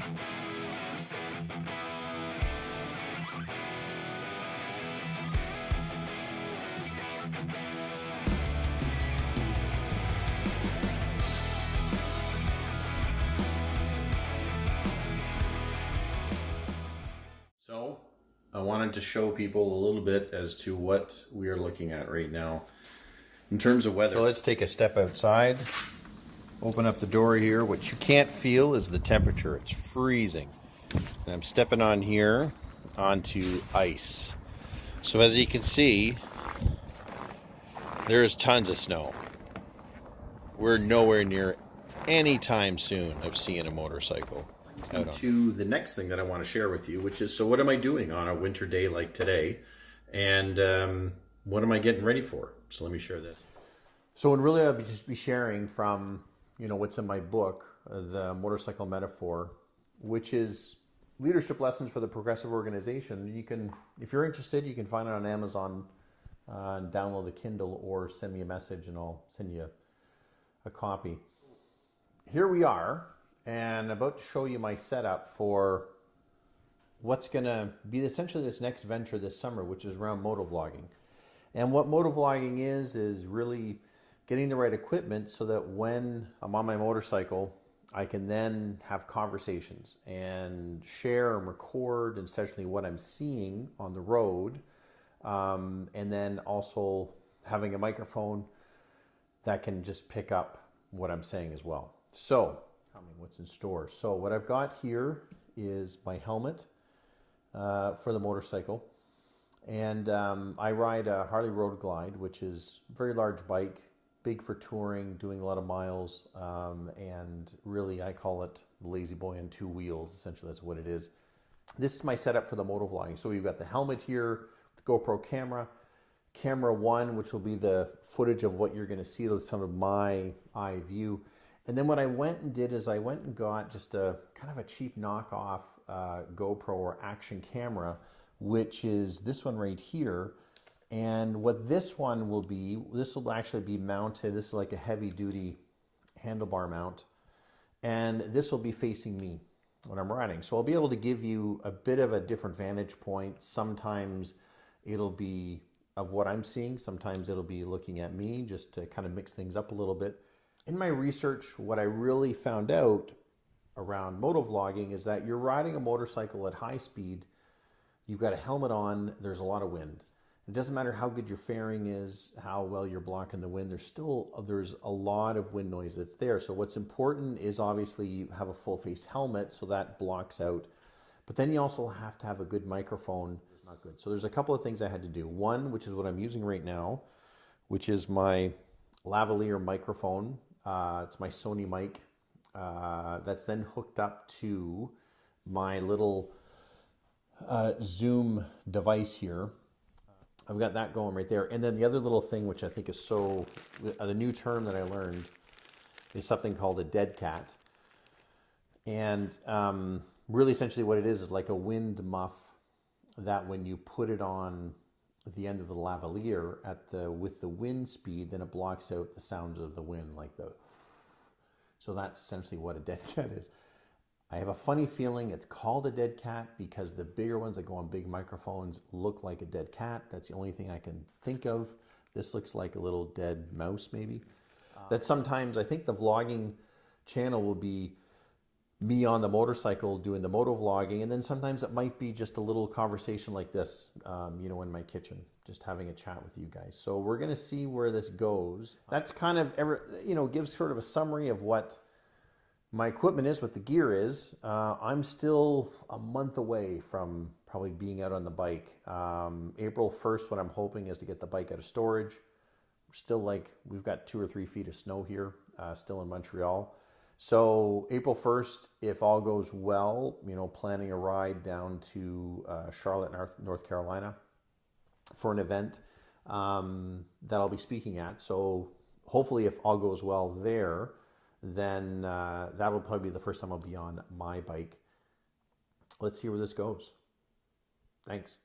So I wanted to show people a little bit as to what we are looking at right now in terms of weather. So let's take a step outside, open up the door here. What you can't feel is the temperature. It's freezing. And I'm stepping on here onto ice. So as you can see, there's tons of snow. We're nowhere near any time soon of seeing a motorcycle. To the next thing that I want to share with you, which is, so what am I doing on a winter day like today, and what am I getting ready for? So let me share this. So, and really, I'll just be sharing from what's in my book, The Motorcycle Metaphor, which is leadership lessons for the progressive organization. You can, if you're interested, you can find it on Amazon, and download the Kindle, or send me a message, and I'll send you a copy. Here we are. And I'm about to show you my setup for what's going to be essentially this next venture this summer, which is around motovlogging. And what motovlogging is really getting the right equipment so that when I'm on my motorcycle, I can then have conversations and share and record, and essentially what I'm seeing on the road. And then also having a microphone that can just pick up what I'm saying as well. So, what's in store. So what I've got here is my helmet for the motorcycle, and I ride a Harley Road Glide, which is a very large bike, big for touring, doing a lot of miles, and really I call it lazy boy on two wheels. Essentially that's what it is. This is my setup for the motovlogging. So we've got the helmet here, the GoPro camera 1, which will be the footage of what you're going to see, some of my eye view. And then what I went and did is I went and got just a kind of a cheap knockoff GoPro or action camera, which is this one right here. And what this one will be, this will actually be mounted. This is like a heavy duty handlebar mount. And this will be facing me when I'm riding. So I'll be able to give you a bit of a different vantage point. Sometimes it'll be of what I'm seeing. Sometimes it'll be looking at me, just to kind of mix things up a little bit. In my research, what I really found out around motovlogging is that you're riding a motorcycle at high speed, you've got a helmet on, there's a lot of wind. It doesn't matter how good your fairing is, how well you're blocking the wind, there's a lot of wind noise that's there. So what's important is obviously you have a full face helmet, so that blocks out. But then you also have to have a good microphone. It's not good. So there's a couple of things I had to do. One, which is what I'm using right now, which is my lavalier microphone. It's my Sony mic that's then hooked up to my little Zoom device here. I've got that going right there. And then the other little thing, which I think is the new term that I learned is something called a dead cat. And really essentially what it is like a wind muff that when you put it on the end of the lavalier with the wind speed, then it blocks out the sounds of the wind, so that's essentially what a dead cat is. I have a funny feeling it's called a dead cat because the bigger ones that go on big microphones look like a dead cat. That's the only thing I can think of. This looks like a little dead mouse maybe. That sometimes I think the vlogging channel will be me on the motorcycle doing the moto vlogging, and then sometimes it might be just a little conversation like this, in my kitchen, just having a chat with you guys. So we're gonna see where this goes. That's kind of gives sort of a summary of what my equipment is, what the gear is. I'm still a month away from probably being out on the bike. April 1st, what I'm hoping is to get the bike out of storage. We're still we've got 2 or 3 feet of snow here, still in Montreal. So April 1st, if all goes well, planning a ride down to Charlotte, North Carolina for an event that I'll be speaking at. So hopefully if all goes well there, then that'll probably be the first time I'll be on my bike. Let's see where this goes. Thanks.